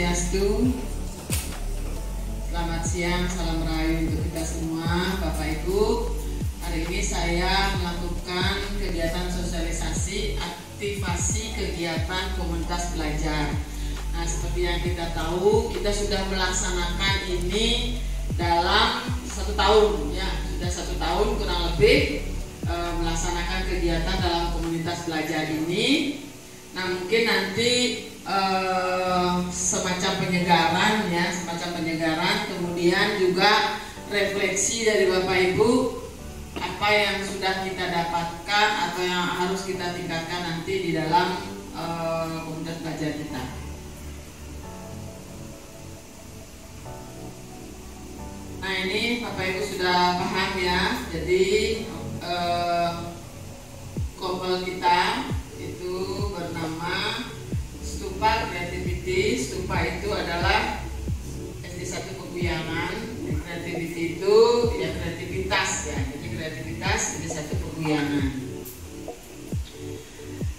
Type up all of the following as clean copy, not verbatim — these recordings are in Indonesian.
Swastiastu. Selamat siang, salam rahayu untuk kita semua, Bapak Ibu. Hari ini saya melakukan kegiatan sosialisasi aktivasi kegiatan komunitas belajar. Nah, seperti yang kita tahu, kita sudah melaksanakan ini dalam 1 tahun, ya, sudah 1 tahun kurang lebih melaksanakan kegiatan dalam komunitas belajar ini. Nah, mungkin nanti semacam penyegaran, ya, kemudian juga refleksi dari Bapak Ibu apa yang sudah kita dapatkan atau yang harus kita tingkatkan nanti di dalam komunitas belajar kita. Nah, ini Bapak Ibu sudah paham, ya. Jadi kompel kita itu bernama Stupa Creativity. Stupa itu adalah SD1 Peguyangan. Creativity itu ya kreativitas, ya. Jadi kreativitas SD1 Peguyangan.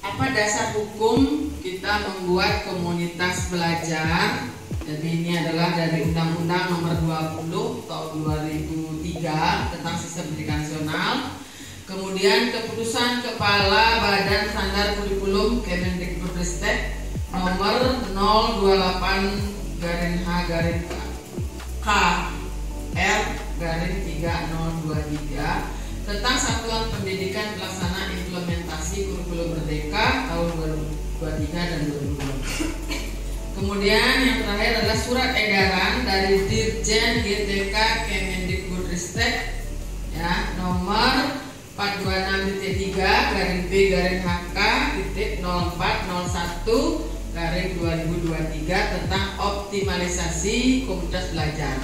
Apa dasar hukum kita membuat komunitas belajar? Jadi ini adalah dari Undang-Undang Nomor 20 Tahun 2003 tentang Sistem Pendidikan Nasional. Kemudian Keputusan Kepala Badan Standar Kurikulum Kemendikbudristek Nomor 028-H-KR-3023 tentang Satuan Pendidikan Pelaksana Implementasi Kurikulum Merdeka tahun 2023 dan 2020. Kemudian yang terakhir adalah surat edaran dari Dirjen GTK Kemendikbudristek, ya, nomor 426-BK-B-HK-0401/2023 tentang optimalisasi komunitas belajar.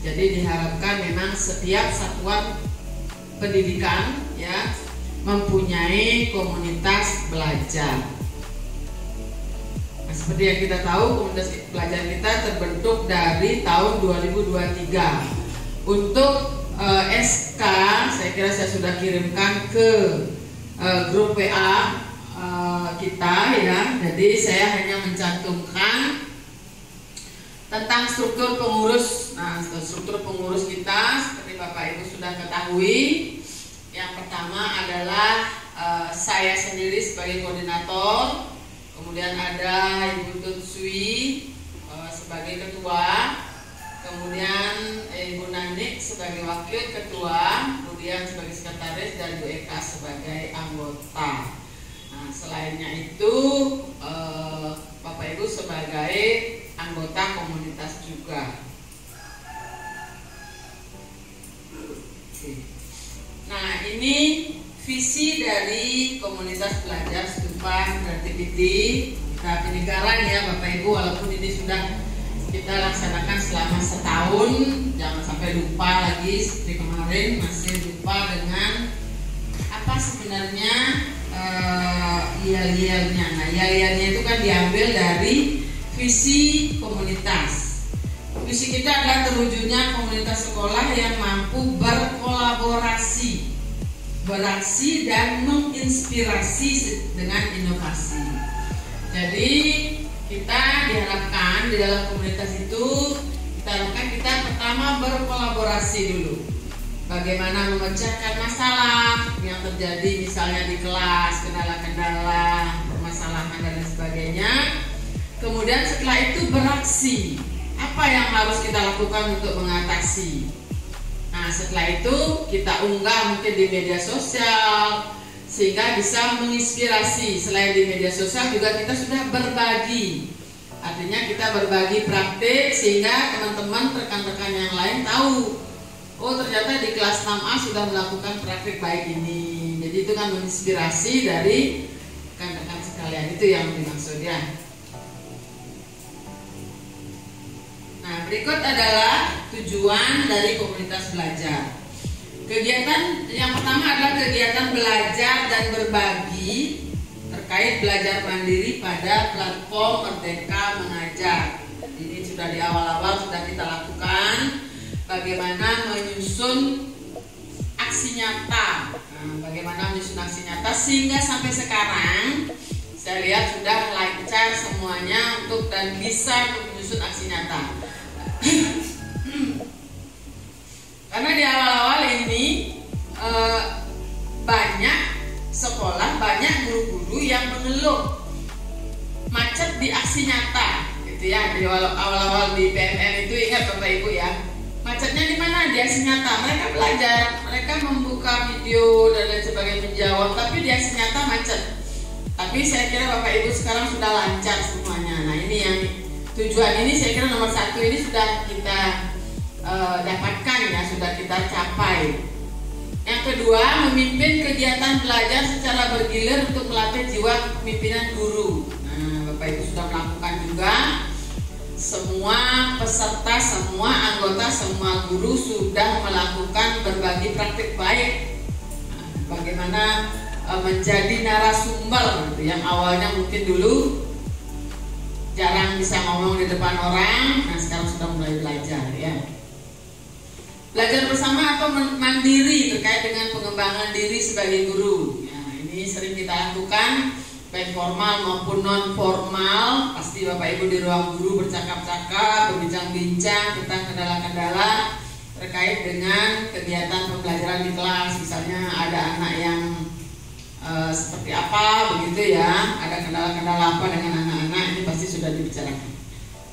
Jadi diharapkan memang setiap satuan pendidikan, ya, mempunyai komunitas belajar. Nah, seperti yang kita tahu, komunitas belajar kita terbentuk dari tahun 2023. Untuk SK saya kira saya sudah kirimkan ke grup WA kita, ya. Jadi saya hanya mencantumkan tentang struktur pengurus. Nah, struktur pengurus kita seperti Bapak Ibu sudah ketahui. Yang pertama adalah saya sendiri sebagai koordinator. Kemudian ada Ibu Tun Sui sebagai ketua. Kemudian Ibu Nanik sebagai wakil ketua, kemudian sebagai sekretaris, dan Bu Eka sebagai anggota. Nah, selainnya itu Bapak Ibu sebagai anggota komunitas juga. Nah, ini visi dari komunitas belajar Stupa Creativity. Kita penyegaran, ya Bapak Ibu, walaupun ini sudah kita laksanakan selama 1 tahun, jangan sampai lupa lagi seperti kemarin, masih lupa dengan apa sebenarnya yel-yelnya. Nah, yel-yelnya itu kan diambil dari visi komunitas. Visi kita adalah terwujudnya komunitas sekolah yang mampu berkolaborasi, beraksi, dan menginspirasi dengan inovasi. Jadi kita diharapkan di dalam komunitas itu, kita pertama berkolaborasi dulu. Bagaimana memecahkan masalah yang terjadi misalnya di kelas, kendala-kendala, permasalahan dan lain sebagainya. Kemudian setelah itu beraksi. Apa yang harus kita lakukan untuk mengatasi? Nah, setelah itu kita unggah mungkin di media sosial, sehingga bisa menginspirasi. Selain di media sosial juga kita sudah berbagi. Artinya kita berbagi praktik sehingga teman-teman, rekan-rekan yang lain tahu, oh ternyata di kelas 6A sudah melakukan praktik baik ini. Jadi itu kan menginspirasi dari rekan-rekan sekalian. Itu yang dimaksud, ya. Nah, berikut adalah tujuan dari komunitas belajar. Kegiatan yang pertama adalah kegiatan belajar dan berbagi terkait belajar mandiri pada platform Merdeka Mengajar. Ini sudah di awal-awal sudah kita lakukan. Bagaimana menyusun aksi nyata. Nah, bagaimana menyusun aksi nyata sehingga sampai sekarang saya lihat sudah lancar semuanya untuk dan bisa menyusun menyusun aksi nyata. Karena di awal-awal ini banyak sekolah, banyak guru-guru yang mengeluh macet di aksi nyata, gitu ya. Di awal-awal di PMN itu, ingat Bapak Ibu ya, macetnya di mana? Di aksi nyata. Mereka belajar, mereka membuka video dan lain sebagainya menjawab, tapi di aksi nyata macet. Tapi saya kira Bapak Ibu sekarang sudah lancar semuanya. Nah, ini yang tujuan ini saya kira nomor 1 ini sudah kita dapatkan ya, sudah kita capai. Yang kedua, memimpin kegiatan belajar secara bergilir untuk melatih jiwa kepemimpinan guru. Nah, Bapak Ibu sudah melakukan juga. Semua peserta, semua anggota, semua guru sudah melakukan berbagi praktik baik. Nah, bagaimana menjadi narasumber gitu. Yang awalnya mungkin dulu jarang bisa ngomong di depan orang, nah sekarang sudah mulai belajar ya. Belajar bersama atau mandiri terkait dengan pengembangan diri sebagai guru. Ya, ini sering kita lakukan, baik formal maupun non formal. Pasti Bapak Ibu di ruang guru bercakap-cakap, berbincang-bincang tentang kendala-kendala terkait dengan kegiatan pembelajaran di kelas. Misalnya ada anak yang seperti apa begitu ya, ada kendala-kendala apa dengan anak-anak, ini pasti sudah dibicarakan.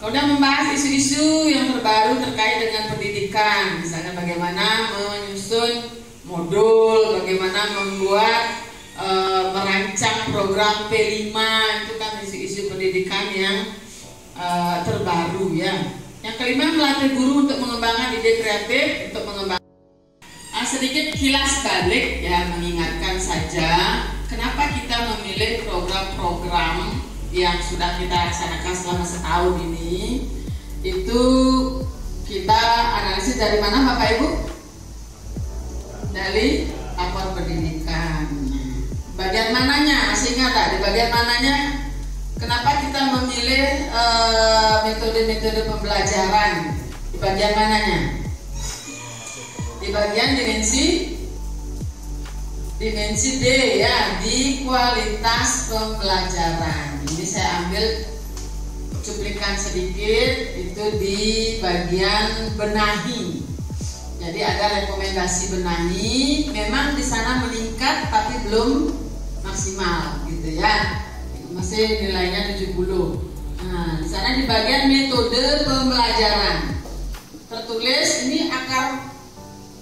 Kemudian membahas isu-isu yang terbaru terkait dengan pendidikan, misalnya bagaimana menyusun modul, bagaimana membuat merancang program P5, itu kan isu-isu pendidikan yang terbaru ya. Yang kelima, melatih guru untuk mengembangkan ide kreatif, untuk mengembangkan. Sedikit kilas balik ya, mengingatkan saja kenapa kita memilih program-program yang sudah kita laksanakan selama setahun ini. Itu kita analisis dari mana Bapak Ibu? Dari rapor pendidikan. Bagian mananya? Masih ingat tak? Di bagian mananya? Kenapa kita memilih metode-metode pembelajaran? Di bagian mananya? Di bagian dimensi D ya, di kualitas pembelajaran. Ini saya ambil cuplikan sedikit, itu di bagian benahi. Jadi ada rekomendasi benahi, memang di sana meningkat tapi belum maksimal gitu ya. Masih nilainya 70. Nah, di sana di bagian metode pembelajaran tertulis ini akar.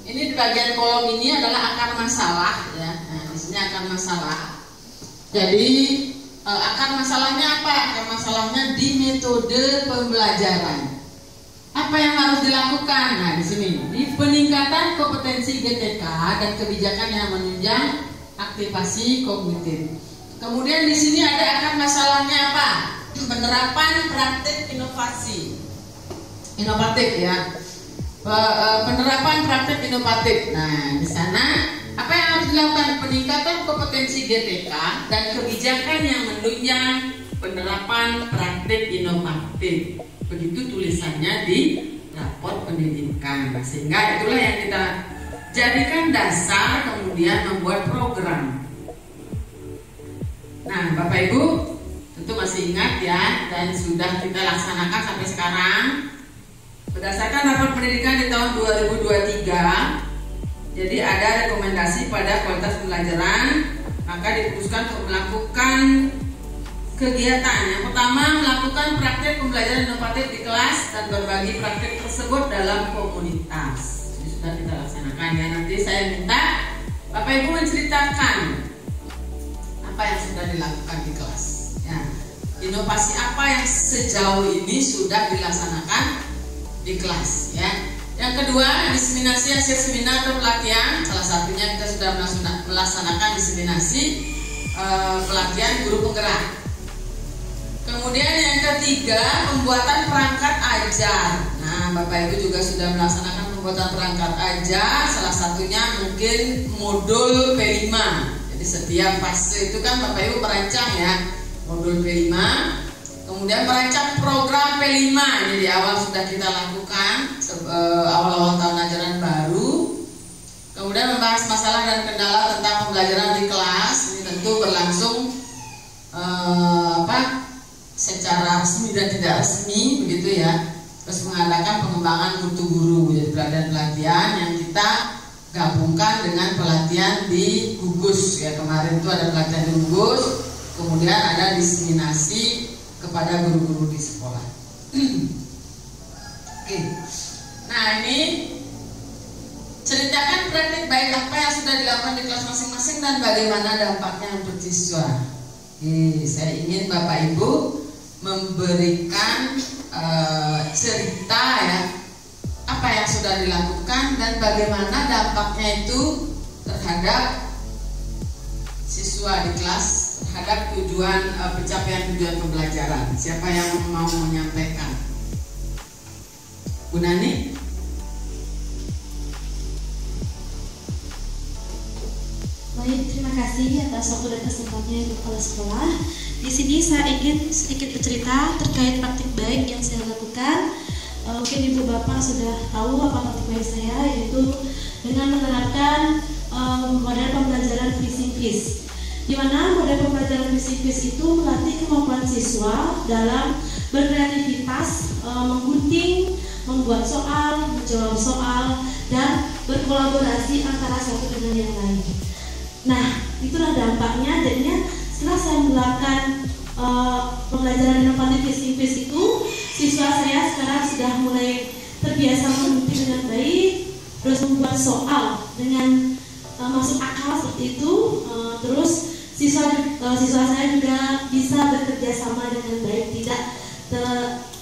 Ini di bagian kolom ini adalah akar masalah ya. Nah, di sini akar masalah. Jadi akar masalahnya apa? Akar masalahnya di metode pembelajaran. Apa yang harus dilakukan? Nah, di sini di peningkatan kompetensi GTK dan kebijakan yang menunjang aktivasi kognitif. Kemudian di sini ada akar masalahnya apa? Penerapan praktik inovasi. Inovatif ya. Penerapan praktik inovatif. Nah, di sana apa yang harus dilakukan? Peningkatan kompetensi GTK dan kebijakan yang menunjang penerapan praktik inovatif. Begitu tulisannya di rapor pendidikan. Sehingga itulah yang kita jadikan dasar kemudian membuat program. Nah, Bapak Ibu tentu masih ingat ya, dan sudah kita laksanakan sampai sekarang. Berdasarkan rapor pendidikan di tahun 2023, jadi ada rekomendasi pada kualitas pembelajaran, maka diputuskan untuk melakukan kegiatan. Yang pertama, melakukan praktik pembelajaran inovatif di kelas dan berbagi praktik tersebut dalam komunitas. Ini sudah kita laksanakan ya. Nanti saya minta Bapak Ibu menceritakan apa yang sudah dilakukan di kelas. Ya, inovasi apa yang sejauh ini sudah dilaksanakan di kelas ya. Yang kedua, diseminasi hasil seminar atau pelatihan. Salah satunya kita sudah melaksanakan diseminasi pelatihan guru penggerak. Kemudian yang ketiga, pembuatan perangkat ajar. Nah, Bapak Ibu juga sudah melaksanakan pembuatan perangkat ajar. Salah satunya mungkin modul P5. Jadi setiap fase itu kan Bapak Ibu merancang ya modul P5. Kemudian merancang program P5, ini di awal sudah kita lakukan awal-awal tahun ajaran baru. Kemudian membahas masalah dan kendala tentang pembelajaran di kelas. Ini tentu berlangsung secara resmi dan tidak resmi begitu ya, terus mengadakan pengembangan mutu guru, jadi pelatihan-pelatihan yang kita gabungkan dengan pelatihan di gugus ya. Kemarin itu ada pelatihan di gugus, kemudian ada diseminasi kepada guru-guru di sekolah. Oke. Nah, ini ceritakan praktik baik apa yang sudah dilakukan di kelas masing-masing dan bagaimana dampaknya untuk siswa. Saya ingin Bapak Ibu memberikan cerita ya, apa yang sudah dilakukan dan bagaimana dampaknya itu terhadap siswa di kelas, terhadap tujuan pencapaian tujuan pembelajaran. Siapa yang mau menyampaikan? Bu Nani? Baik, terima kasih atas waktu dan kesempatannya untuk kepala sekolah. Di sini saya ingin sedikit bercerita terkait praktik baik yang saya lakukan. Mungkin Ibu Bapak sudah tahu apa praktik baik saya, yaitu dengan menerapkan model pembelajaran fishing-fish. Di mana model pembelajaran fishing-fish itu melatih kemampuan siswa dalam berkreativitas, menggunting, membuat soal, menjawab soal, dan berkolaborasi antara satu dengan yang lain. Nah, itulah dampaknya. Jadinya setelah saya melakukan pembelajaran inovatif fishing-fish itu, siswa saya sekarang sudah mulai terbiasa mengikuti dengan baik, terus membuat soal dengan masuk akal seperti itu. Terus siswa saya juga bisa bekerja sama dengan baik, tidak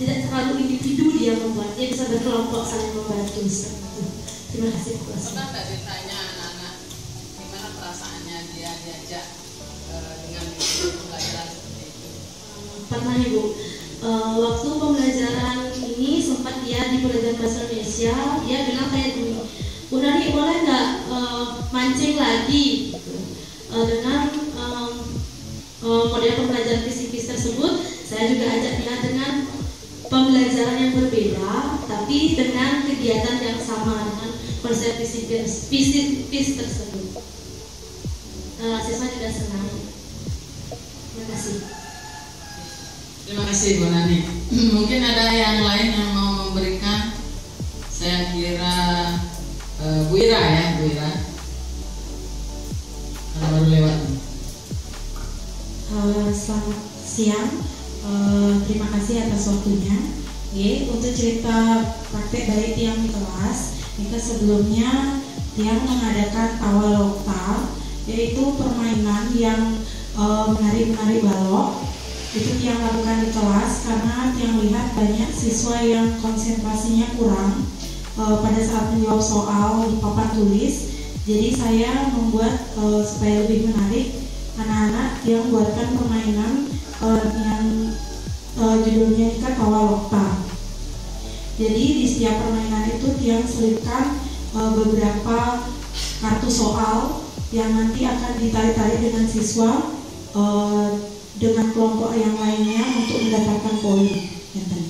terlalu individu dia membuatnya, bisa berkelompok saling membantu seperti itu. Terima kasih. Pernah nggak ditanya anak-anak gimana perasaannya dia diajak dengan pembelajaran seperti itu? Pernah Ibu. Waktu pembelajaran ini sempat dia di pelajaran bahasa Indonesia, dia bilang kayak gini, Bu Nani boleh nggak mancing lagi? Dengan model pembelajaran fishing-fish tersebut, saya juga ajak dia dengan pembelajaran yang berbeda, tapi dengan kegiatan yang sama dengan konsep fishing-fish tersebut. Siswa juga senang. Terima kasih. Terima kasih Bu Nani. Mungkin ada yang lain yang mau memberikan. Saya kira Bu Ira ya, Bu Ira. Baru lewat. Selamat siang. Terima kasih atas waktunya. Untuk cerita praktek baik tiang di kelas, kita sebelumnya tiang mengadakan awal lokal, yaitu permainan yang menari-menari balok. Itu tiang lakukan di kelas karena tiang lihat banyak siswa yang konsentrasinya kurang pada saat menjawab soal di papan tulis. Jadi saya membuat supaya lebih menarik anak-anak yang buatkan permainan yang judulnya Katawa Lokta. Jadi di setiap permainan itu tiang selipkan beberapa kartu soal yang nanti akan ditarik-tarik dengan siswa dengan kelompok yang lainnya untuk mendapatkan poin yang tadi.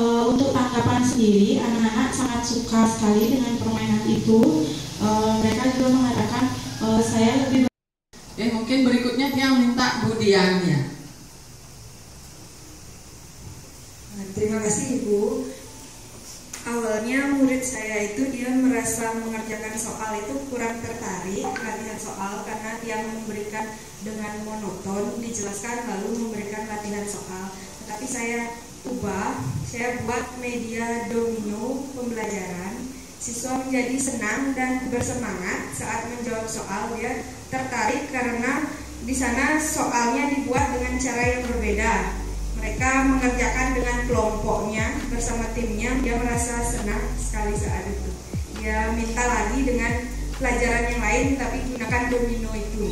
Untuk tanggapan sendiri, anak-anak sangat suka sekali dengan permainan itu. Mereka juga mengatakan saya lebih. Mungkin berikutnya dia minta Bu Dian ya. Terima kasih Ibu. Awalnya murid saya itu dia merasa mengerjakan soal itu kurang tertarik latihan soal karena dia memberikan dengan monoton, dijelaskan lalu memberikan latihan soal. Tetapi saya ubah, saya buat media domino pembelajaran. Siswa menjadi senang dan bersemangat saat menjawab soal. Dia tertarik karena di sana soalnya dibuat dengan cara yang berbeda. Mereka mengerjakan dengan kelompoknya bersama timnya. Dia merasa senang sekali saat itu. Dia minta lagi dengan pelajaran yang lain tapi gunakan domino itu.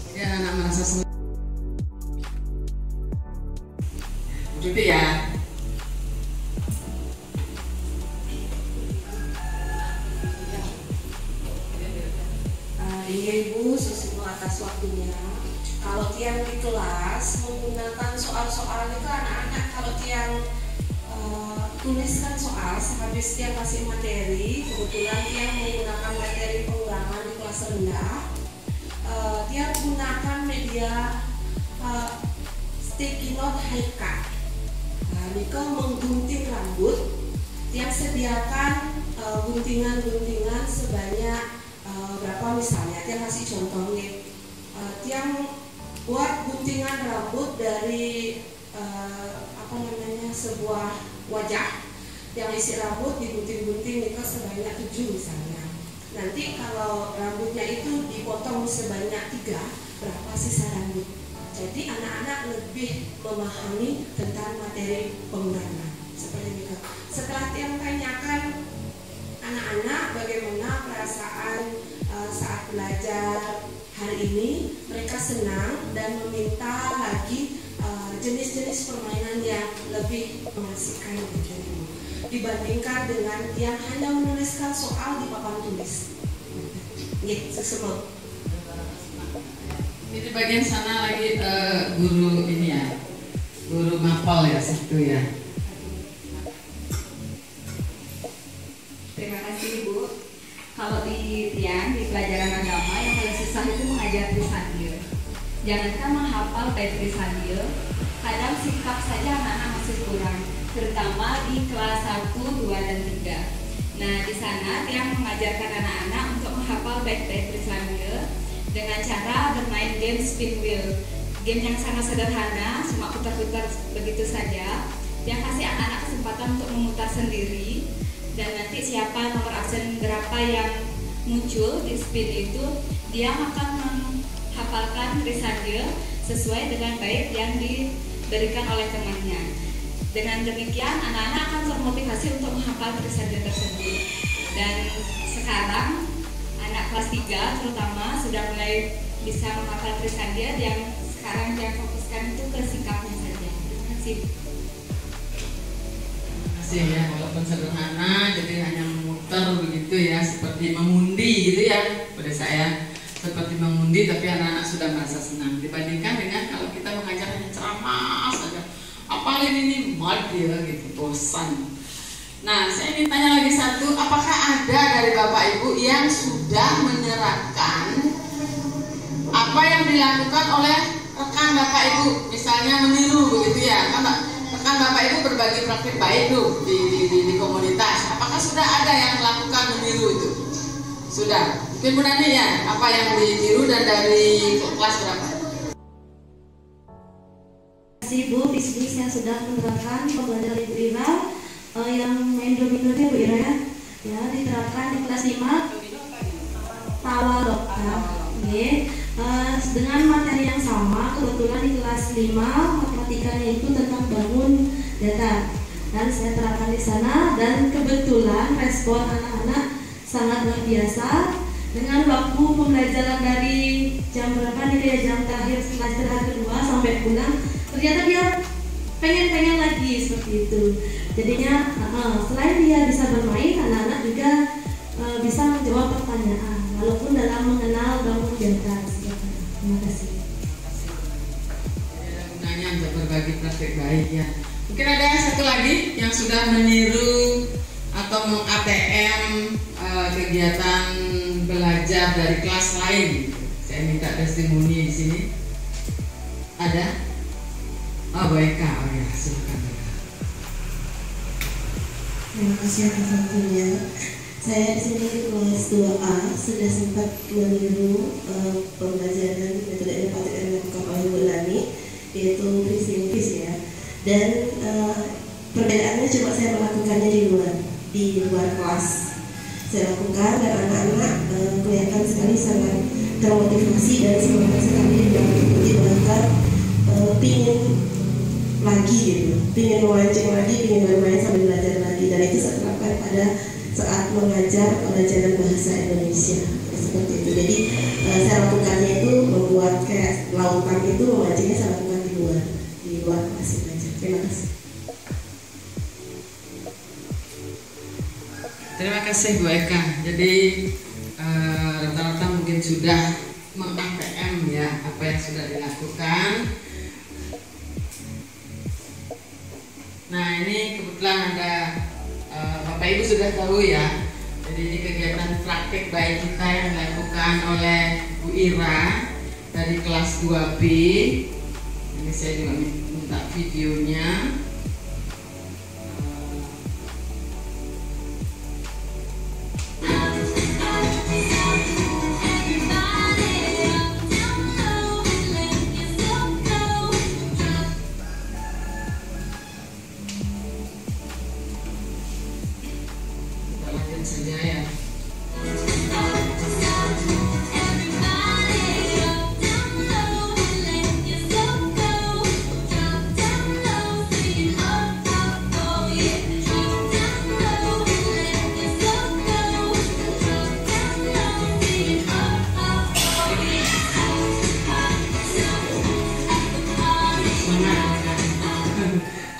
Jadi anak-anak merasa senang. Jadi ya. Iya Ibu, Susi atas waktunya. Kalau tiang di kelas menggunakan soal-soal itu anak-anak kalau tiang tuliskan soal sehabis tiang kasih materi, kebetulan tiang menggunakan materi pengulangan di kelas rendah. dia gunakan media sticky knot high cut. Nika menggunting rambut, dia sediakan guntingan-guntingan sebanyak berapa misalnya, dia kasih contoh nih, dia buat guntingan rambut dari sebuah wajah yang isi rambut digunting-gunting nika sebanyak 7 misalnya. Nanti kalau rambutnya itu dipotong sebanyak 3, berapa sisa rambut? Jadi anak-anak lebih memahami tentang materi pengurangan seperti itu. Setelah yang tanyakan anak-anak bagaimana perasaan saat belajar hari ini, mereka senang dan meminta lagi jenis-jenis permainan yang lebih mengasihkan dibandingkan dengan yang hanya menuliskan soal di papan tulis. Gitu semua. Ini di bagian sana lagi guru ini ya, guru mapel ya situ ya. Terima kasih Ibu. Kalau di pelajaran agama yang paling susah itu mengajar Trisandil. Jangankan menghafal baik Trisandil, kadang sikap saja anak-anak masih kurang, terutama di kelas 1, 2, dan 3. Nah, di sana dia mengajarkan anak-anak untuk menghafal baik-baik Trisandil dengan cara bermain game spin wheel. Game yang sangat sederhana, cuma putar-putar begitu saja. Dia kasih anak-anak kesempatan untuk memutar sendiri, dan nanti siapa nomor absen berapa yang muncul di spin itu, dia akan menghafalkan Trisandil sesuai dengan baik yang diberikan oleh temannya. Dengan demikian anak-anak akan termotivasi untuk menghafal Trisandil tersebut. Dan sekarang anak kelas 3 terutama sudah mulai bisa menghafal Trisandil, yang sekarang dia fokuskan itu ke sikapnya saja. Terima kasih. Ya, walaupun sederhana, jadi hanya memutar begitu ya, seperti mengundi gitu ya. Pada saya seperti mengundi, tapi anak-anak sudah merasa senang dibandingkan dengan kalau kita mengajar hanya ceramah saja. Apalagi ini mal dia gitu, bosan. Nah, saya ingin tanya lagi satu, apakah ada dari Bapak Ibu yang sudah menyerahkan apa yang dilakukan oleh rekan Bapak Ibu, misalnya meniru begitu ya, kan rekan Bapak Ibu berbagi praktik baik tuh di komunitas. Apakah sudah ada yang melakukan meniru itu? Sudah. Mungkin Bu Nani ya, apa yang ditiru dan dari kelas berapa? Ibu, di sini saya sudah menerapkan pembelajaran Ibu Ira yang main domino-nya Bu Ira ya. Ya, diterapkan di kelas 5 Tawalokta. Dengan materi yang sama, kebetulan di kelas 5 matematikanya itu tentang bangun datar. Dan saya terapkan di sana, dan kebetulan respon anak-anak sangat luar biasa. Dengan waktu pembelajaran dari jam berapa nih ya, jam terakhir setelah istirahat kedua sampai pulang, ternyata dia pengen lagi seperti itu. Jadinya selain dia bisa bermain, anak-anak juga bisa menjawab pertanyaan walaupun dalam mengenal bangun datar. Terima kasih. Ada gunanya untuk berbagi praktik baik ya. Mungkin ada satu lagi yang sudah meniru atau meng-ATM kegiatan belajar dari kelas lain. Saya minta testimoni di sini. Ada? Oh, baik Kak. Oh ya, silakan. Terima kasih atas waktunya. Saya di sini di kelas 2A sudah sempat meniru pembelajaran metode empatik yang dilakukan oleh Bu Nani, yaitu prinsip ya. Dan perbedaannya cuma saya melakukannya di luar kelas. Saya lakukan dan anak-anak kelihatan sekali sangat termotivasi dan semangat sekali dan bahkan pingin lagi gitu, pingin memancing lagi, pingin bermain sambil belajar lagi. Dan itu saya terapkan pada saat mengajar pelajaran bahasa Indonesia seperti itu. Jadi saya lakukannya itu membuat kayak lautan itu, memancingnya saya lakukan di luar kelas belajar. Terima kasih. Terima kasih Bu Eka. Jadi rata-rata mungkin sudah meng-ATM ya apa yang sudah dilakukan. Nah, ini kebetulan ada Bapak Ibu sudah tahu ya. Jadi ini kegiatan praktik baik kita yang dilakukan oleh Bu Ira dari kelas 2B. Ini saya juga minta videonya. Kita lanjut saja ya.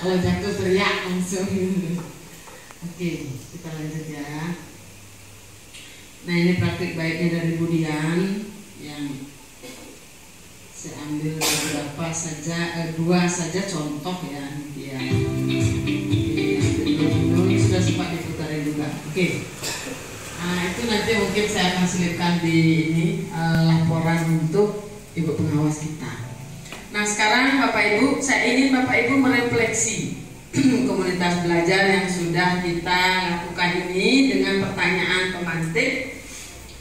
Kalau jatuh teriak langsung. Oke, kita lanjut ya. Nah, ini praktik baiknya dari Budian yang saya ambil beberapa saja, 2 saja contoh ya. Ini sudah sempat diputar juga. Oke. Nah, itu nanti mungkin saya akan selipkan di ini laporan untuk ibu pengawas kita. Nah, sekarang Bapak Ibu, saya ingin Bapak Ibu merefleksi komunitas belajar yang sudah kita lakukan ini dengan pertanyaan pemantik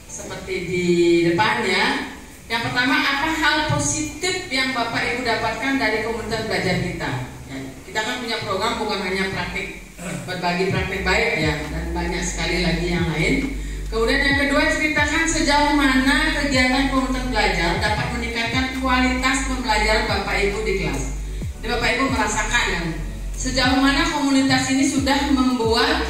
seperti di depan ya. Yang pertama, apa hal positif yang Bapak Ibu dapatkan dari komunitas belajar kita? Ya, kita kan punya program bukan hanya praktik, berbagi praktik baik ya, dan banyak sekali lagi yang lain. Kemudian yang kedua, ceritakan sejauh mana kegiatan komunitas belajar dapat meningkatkan kualitas pembelajaran Bapak Ibu di kelas. Jadi Bapak Ibu merasakan ya, sejauh mana komunitas ini sudah membuat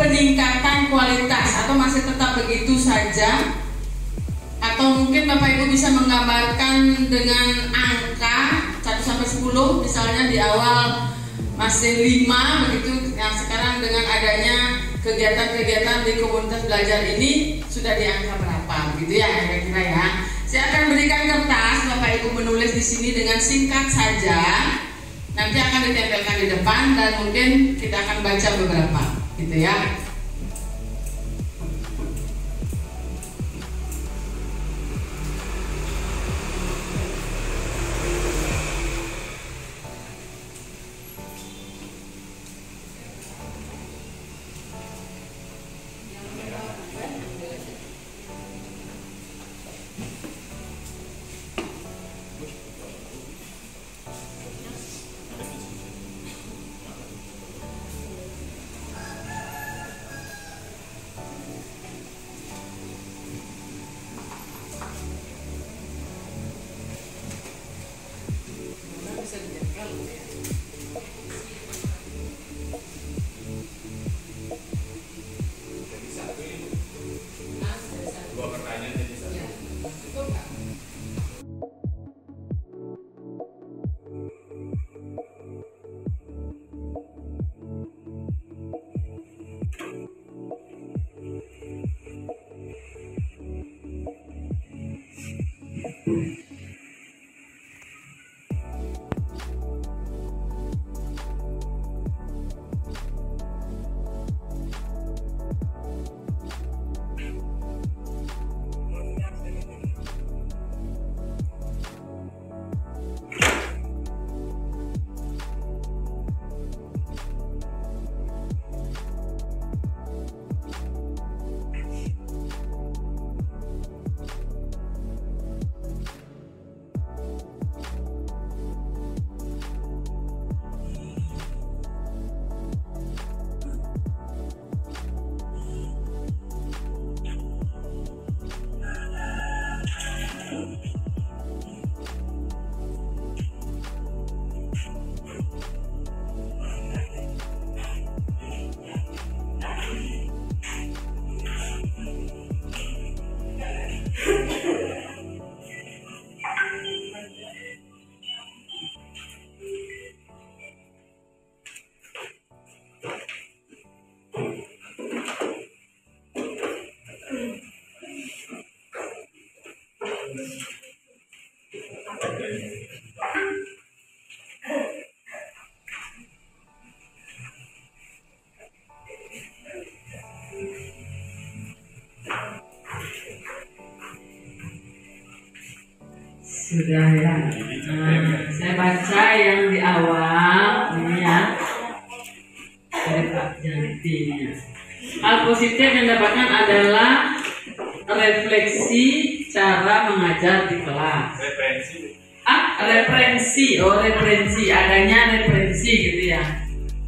peningkatan kualitas atau masih tetap begitu saja, atau mungkin Bapak Ibu bisa menggambarkan dengan angka 1-10, misalnya di awal masih 5 begitu, yang sekarang dengan adanya kegiatan-kegiatan di komunitas belajar ini sudah di angka berapa gitu ya kira-kira ya. Saya akan berikan kertas, Bapak Ibu menulis di sini dengan singkat saja. Nanti akan ditempelkan di depan dan mungkin kita akan baca beberapa gitu ya. sudah ya. Saya baca yang di awal ini ya dari Pak Janti. Hal positif yang didapatkan adalah refleksi cara mengajar di kelas. Referensi, adanya referensi gitu ya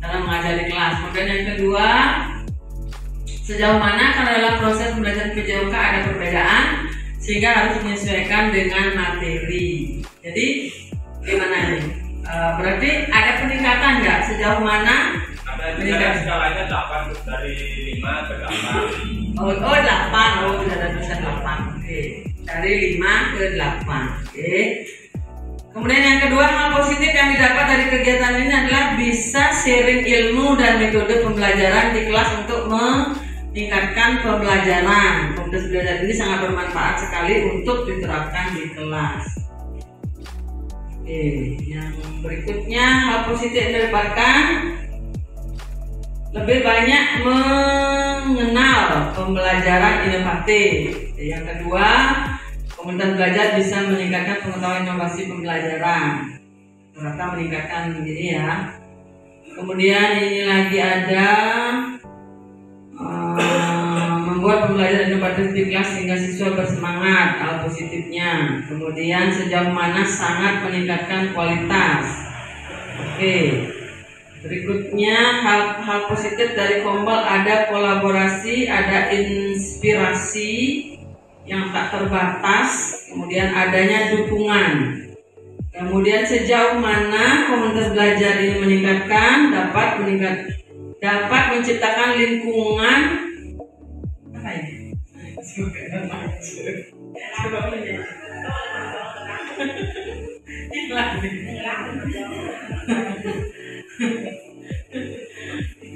dalam mengajar di kelas. Kemudian yang kedua, sejauh mana karena dalam proses pembelajaran PJOK ada perbedaan sehingga harus menyesuaikan dengan materi. Jadi gimana nih? Berarti ada peningkatan nggak? Sejauh mana? Ada skalanya 8 dari 5 ke 8. Oh 8, oh sudah ada tulisan 8. Oke. Dari 5 ke 8. Oke. Kemudian yang kedua, hal positif yang didapat dari kegiatan ini adalah bisa sharing ilmu dan metode pembelajaran di kelas untuk meningkatkan pembelajaran. Komunitas belajar ini sangat bermanfaat sekali untuk diterapkan di kelas. Oke, yang berikutnya hal positif yang didapatkan lebih banyak mengenal pembelajaran inovatif. Yang kedua, komunitas belajar bisa meningkatkan pengetahuan inovasi pembelajaran. Ternyata meningkatkan begini ya. Kemudian ini lagi ada membuat pembelajaran inovatif di kelas sehingga siswa bersemangat, hal positifnya. Kemudian sejauh mana sangat meningkatkan kualitas. Oke. Berikutnya hal positif dari Kombal ada kolaborasi, ada inspirasi yang tak terbatas, kemudian adanya dukungan. Kemudian sejauh mana komunitas belajar ini meningkatkan dapat menciptakan lingkungan apa ini?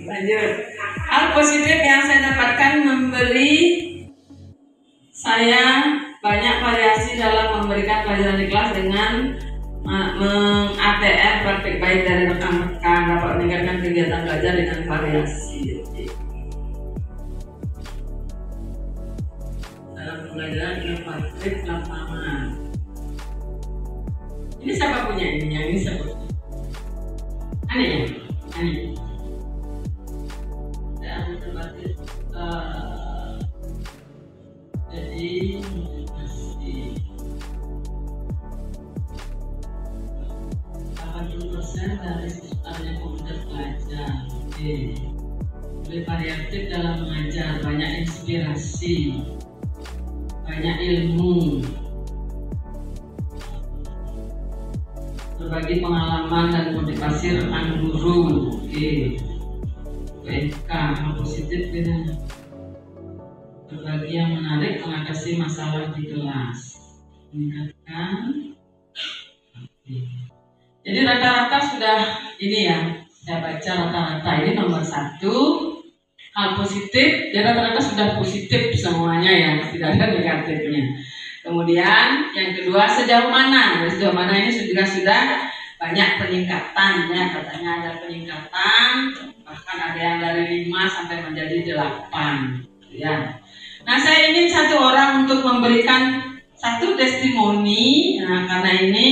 Lanjut. Hal positif yang saya dapatkan memberi saya banyak variasi dalam memberikan pelajaran di kelas dengan meng-ATR praktik baik dari rekan-rekan, dapat meningkatkan kegiatan belajar dengan variasi. Dalam pembelajaran inovatif lapangan. Ini siapa punya ini? Yang ini siapa punya? Aneh ya? Aneh. Jadi masih 80% dari siswanya komunitas belajar. Lebih variatif dalam mengajar, banyak inspirasi, banyak ilmu, berbagi pengalaman dan motivasi rekan guru. PK hal positif dengan berbagi yang menarik mengatasi masalah di kelas, meningkatkan. Jadi rata-rata sudah ini ya, saya baca rata-rata ini nomor 1 hal positif, jadi rata-rata sudah positif semuanya ya, tidak ada negatifnya. Kemudian yang kedua sejauh mana? Sejauh mana ini sudah banyak peningkatan ya, katanya ada peningkatan, bahkan ada yang dari 5 sampai menjadi 8 ya. Nah saya ingin satu orang untuk memberikan satu testimoni, nah, karena ini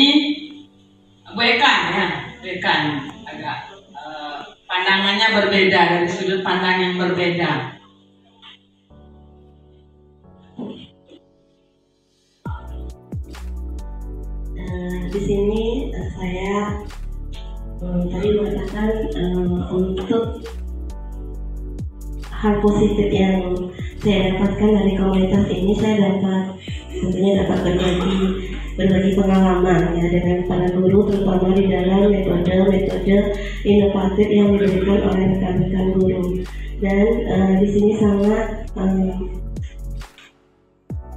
Bu Eka ya, Bu Eka agak pandangannya berbeda, dari sudut pandang yang berbeda. Di sini saya tadi mengatakan untuk hal positif yang saya dapatkan dari komunitas ini, saya tentunya dapat berbagi pengalaman ya dengan para guru, terutama di dalam metode inovatif yang diberikan oleh rekan-rekan guru. Dan di sini sangat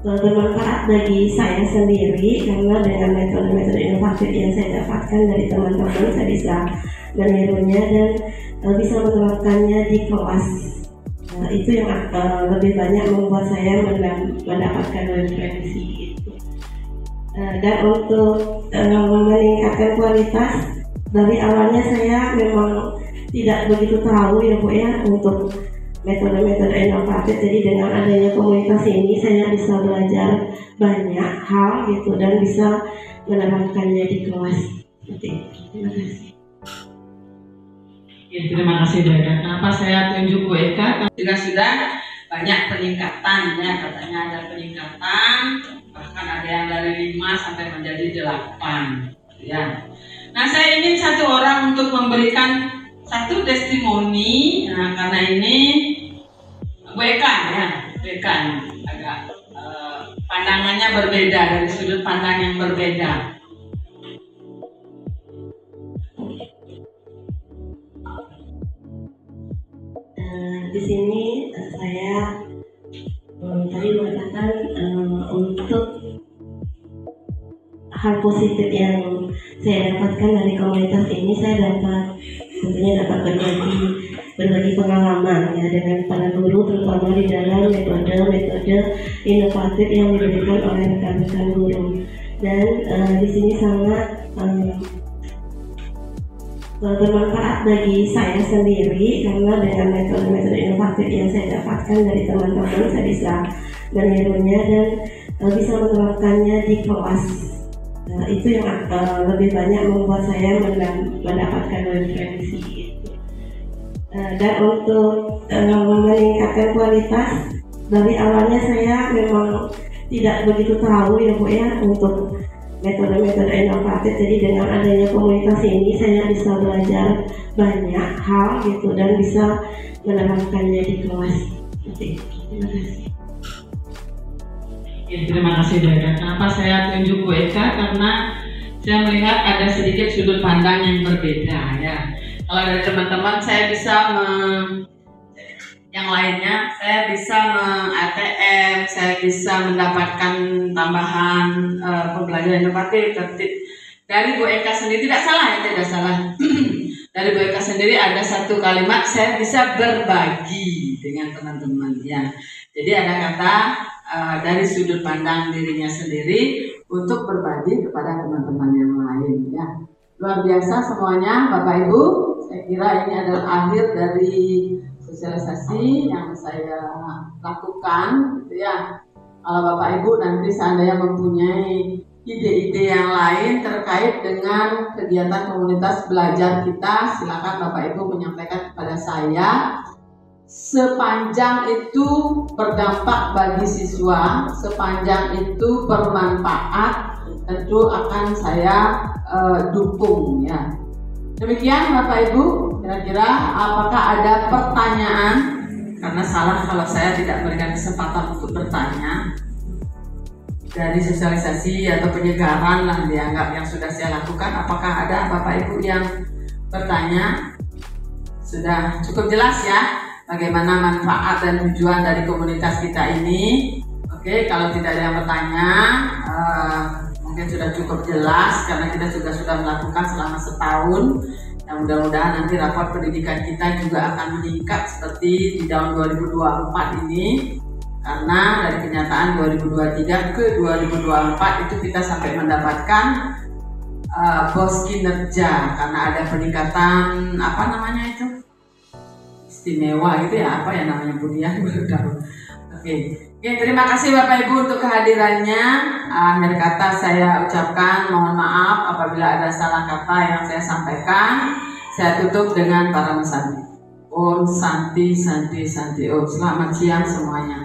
bermanfaat bagi saya sendiri, karena dengan metode-metode inovatif yang saya dapatkan dari teman-teman, saya bisa menirunya dan bisa menerapkannya di kelas. Itu yang lebih banyak membuat saya mendapatkan referensi gitu. Dan untuk meningkatkan kualitas, dari awalnya saya memang tidak begitu tahu ya Bu ya untuk metode-metode inovatif. Jadi dengan adanya komunitas ini saya bisa belajar banyak hal gitu dan bisa menerapkannya di kelas. Seperti itu. Terima kasih. Oke, terima kasih Bu Eka. Kenapa saya tunjuk Bu Eka? Juga sudah banyak peningkatan ya, katanya ada peningkatan, bahkan ada yang dari 5 sampai menjadi 8 ya. Nah, saya ingin satu orang untuk memberikan satu testimoni. Nah, karena ini Bu Eka ya, Bu Eka agak pandangannya berbeda, dari sudut pandang yang berbeda. Di sini saya tadi mengatakan untuk hal positif yang saya dapatkan dari komunitas ini, saya tentunya dapat berbagi pengalaman ya dengan para guru, terutama di dalam metode inovatif yang diberikan oleh rekan-rekan guru. Dan di sini sangat bermanfaat bagi saya sendiri, karena dengan metode-metode inovatif yang saya dapatkan dari teman-teman, saya bisa menirunya dan bisa menerapkannya di kelas. Itu yang lebih banyak membuat saya mendapatkan referensi. Dan untuk meningkatkan kualitas, dari awalnya saya memang tidak begitu tahu ya Bu ya untuk metode-metode inovatif. Jadi dengan adanya komunitas ini saya bisa belajar banyak hal gitu dan bisa menerapkannya di kelas. Seperti itu. Terima kasih. Ya, terima kasih Bu Eka. Kenapa saya tunjuk Bu Eka? Karena saya melihat ada sedikit sudut pandang yang berbeda ya. Kalau dari teman-teman saya bisa yang lainnya, saya bisa ATM, saya bisa mendapatkan tambahan pembelajaran inovatif. Dari Bu Eka sendiri tidak salah ya, tidak salah. Dari Bu Eka sendiri ada satu kalimat, saya bisa berbagi dengan teman-teman ya. Jadi ada kata dari sudut pandang dirinya sendiri untuk berbagi kepada teman-teman yang lain ya. Luar biasa semuanya Bapak Ibu. Saya kira ini adalah akhir dari sosialisasi yang saya lakukan gitu ya. Kalau Bapak Ibu nanti seandainya mempunyai ide-ide yang lain terkait dengan kegiatan komunitas belajar kita, silakan Bapak Ibu menyampaikan kepada saya. Sepanjang itu berdampak bagi siswa, sepanjang itu bermanfaat, tentu akan saya dukung ya. Demikian Bapak Ibu, kira-kira apakah ada pertanyaan? Karena salah kalau saya tidak memberikan kesempatan untuk bertanya. Dari sosialisasi atau penyegaran lah dianggap yang sudah saya lakukan, apakah ada Bapak Ibu yang bertanya? Sudah cukup jelas ya bagaimana manfaat dan tujuan dari komunitas kita ini. Oke, kalau tidak ada yang bertanya, mungkin sudah cukup jelas karena kita sudah melakukan selama setahun. Yang mudah-mudahan nanti rapor pendidikan kita juga akan meningkat seperti di tahun 2024 ini, karena dari kenyataan 2023 ke 2024 itu kita sampai mendapatkan bos kinerja karena ada peningkatan apa namanya itu istimewa gitu ya, apa ya namanya Budian baru tahu. Oke, terima kasih Bapak Ibu untuk kehadirannya. Akhir kata saya ucapkan mohon maaf apabila ada salah kata yang saya sampaikan. Saya tutup dengan para mesanti. Om Santi Santi Santi Om. Selamat siang semuanya.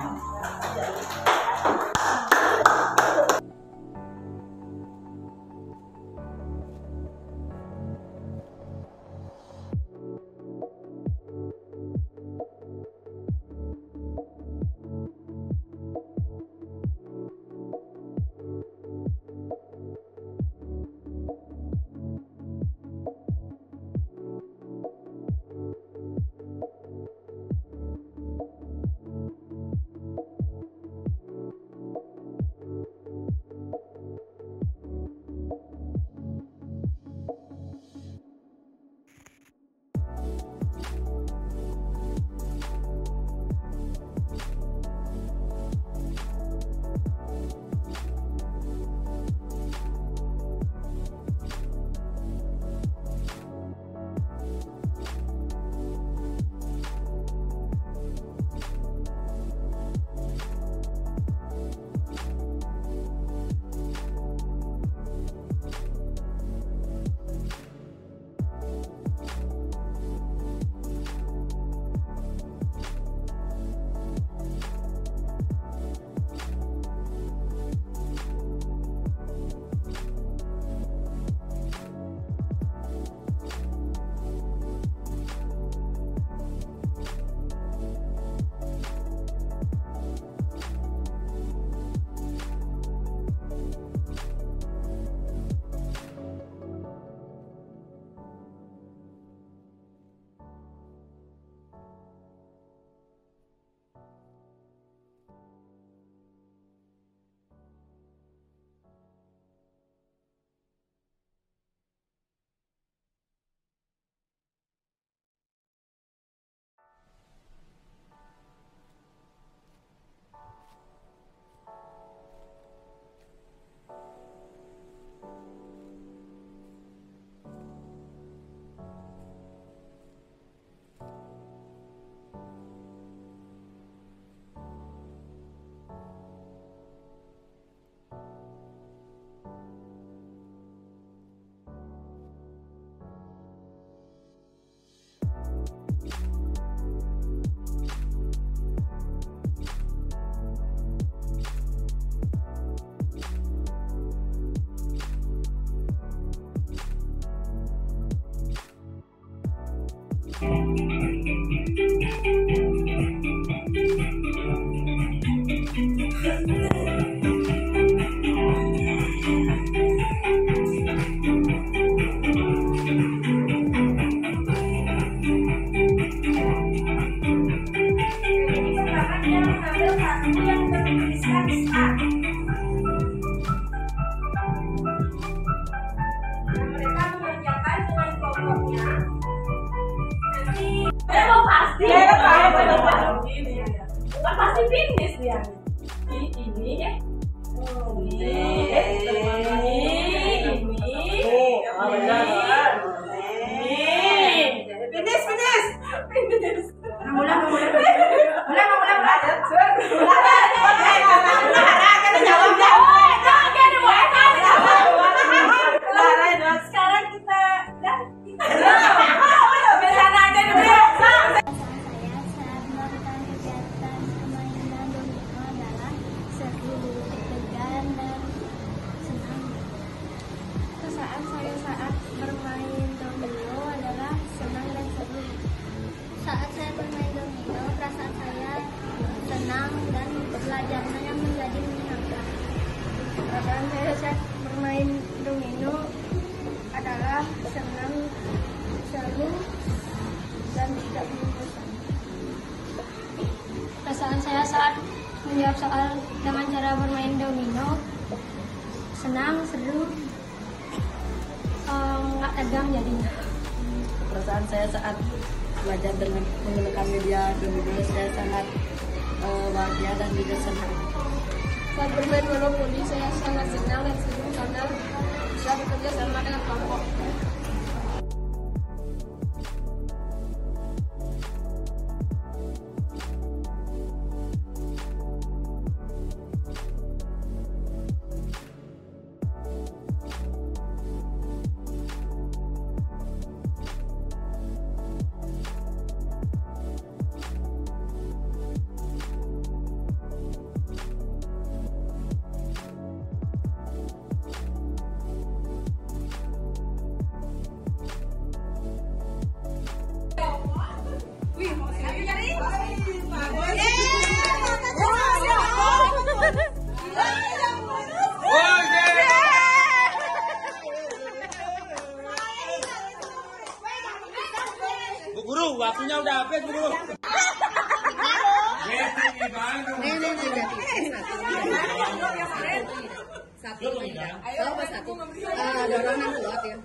Pasti finish dia. Ini ya. Finish. Sekarang kita Perasaan saya saat bermain domino adalah senang dan seru. Saat saya bermain domino, perasaan saya senang dan belajarnya menjadi menyenangkan. Perasaan saya saat bermain domino adalah senang, seru, dan tidak membosankan. Perasaan saya saat menjawab soal dengan cara bermain domino senang, seru, nggak tegang jadinya. Perasaan saya saat belajar dengan menggunakan media domino, saya sangat bahagia dan juga senang. Saat bermain monopoli saya sangat senang dan seru karena bisa bekerja sama dengan kelompok. Bu Guru, waktunya udah habis, Guru. Satu, satu. Dorongan kuat ya.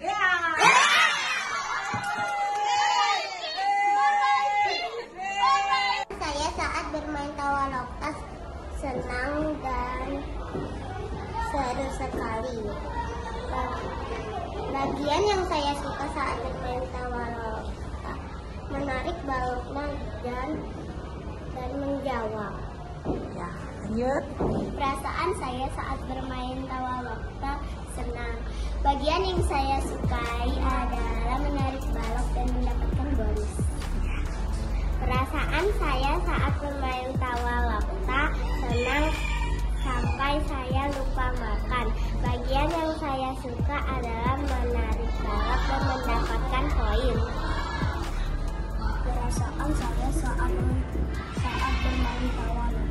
Saya saat bermain tawa loktas senang dan seru sekali. Bagian yang saya suka saat bermain tawa loktas menarik baloknya dan menjawab. Ya, lanjut. Perasaan saya saat bermain tawa loktas senang. Bagian yang saya sukai adalah menarik balok dan mendapatkan bonus. Perasaan saya saat bermain tawa lokta senang sampai saya lupa makan. Bagian yang saya suka adalah menarik balok dan mendapatkan poin. Perasaan saya saat bermain tawa lokta